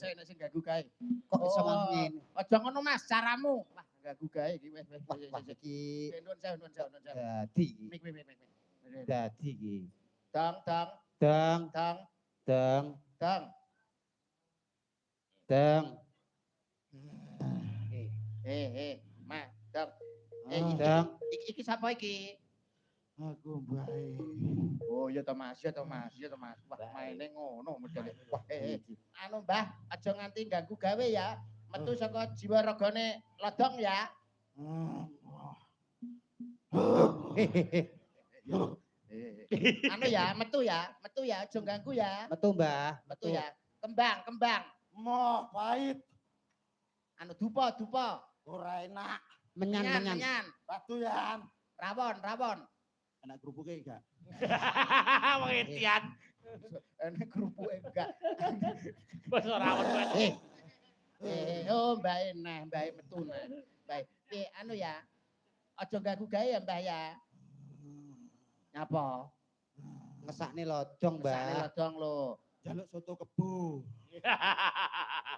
Kok iso ngene? Aja ngono Mas, caramu. Wah, ganggu gawe iki wis Iki Nun sewu. dadi iki. Mik. Dadi iki. Dang. Dang. Mas, dang. Dang. Iki sapa iki? Aku bae. Oh, ya to Mas. Wah, maine ngono modele. Wah, anu Mbah, aja nganti ganggu gawe ya. Metu saka jiwa ragane lodong ya. Anu ya, metu ya, aja ganggu ya. Metu, Mbah. Metu ya. Kembang. Moh pahit, Anu dupa. ora enak. Menyan. Batuyan. Rawon. Enak kerupuknya enggak? Wong etian. Enak kerupuke enggak. Bos ora rawon kuwi. Oh, Mbak metu nah. Baik. Anu ya. Aja ganggu gawe ya, Mbah ya. Nyapa? Ngesakne lojong, Mbah Mbah. lodong lho. Jaluk soto kebo.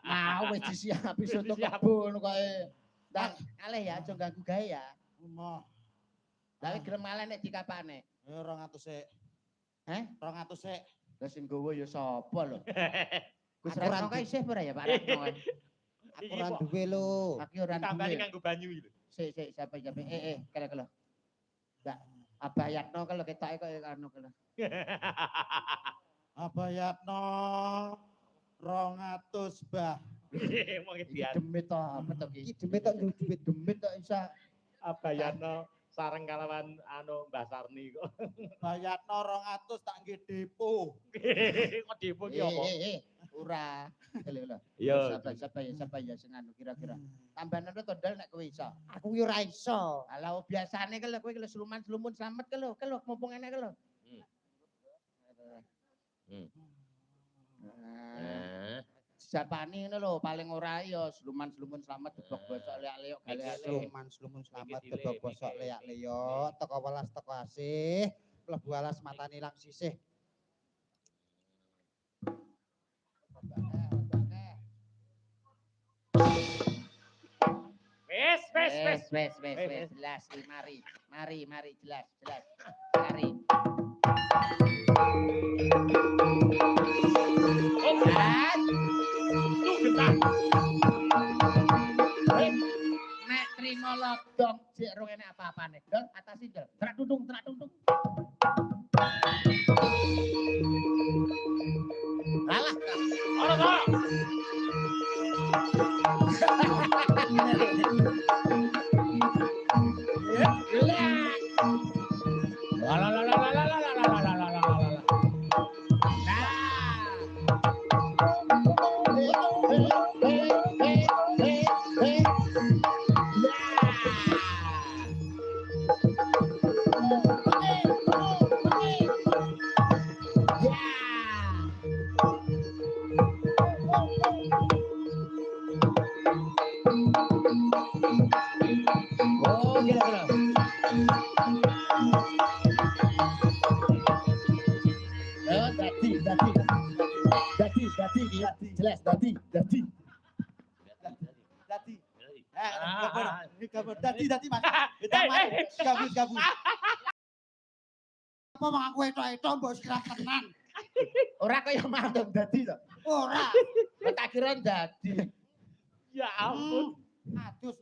Mau wis disiapi soto kebon koe. Ndang, aleh ya aja ganggu gawe ya. Moh. Tapi gelem aleh nek dikapane. 200 sik. Heh? 200 sik. Lah sing gowo ya sapa lho? Gus Aku Ratno ra- kae isih ora ya Pak Ratno? Aku ora duwe lho. Aku ora Tambani duwe. nganggo banyu iki lho. Sik siapa. Kalo. Mbak Abah Yatno kalau ketoke kok anu kalau. Abayatno 200 bah. Wong Iki etian. demit to apa to Iki iki? demit tok duit. Demit kok isa. Abayana sareng kalawan anu Mbah Sarni kok. Bayatno 200 tak nggih depo. Kok depo ki apa? Ora. Lho. Iya. Siapa ya sing anu kira-kira. Tambahan anu tondol nek kowe iso. Aku yo ora iso. Ala biasane kalau kowe kalau sluman slamet kalau mumpung enek kalau. Nah, Japane ngono lho paling ora ya sluman slamet debok bosok leak-leok gale-gale. Slumun selamat gedhog bosok leak-leok teko welas teko asih mlebu alas matane ilang sisih. wes. Jelas mari jelas. Mari. Nek trimo lodong jek rong enek apa-apane. Dol atasi dol. Trak dundung. Alah, Ora to. Oh, gila. Jelas dadi. Dadi. Kabur. Dadi Mas. Gabut. Apa mang aku etok-etok mbok sirah tenan. Ora kaya mantung dadi to. Ora. Tak kira dadi. Ya ampun. Adus.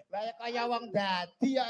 Lah kaya wong dadi kok.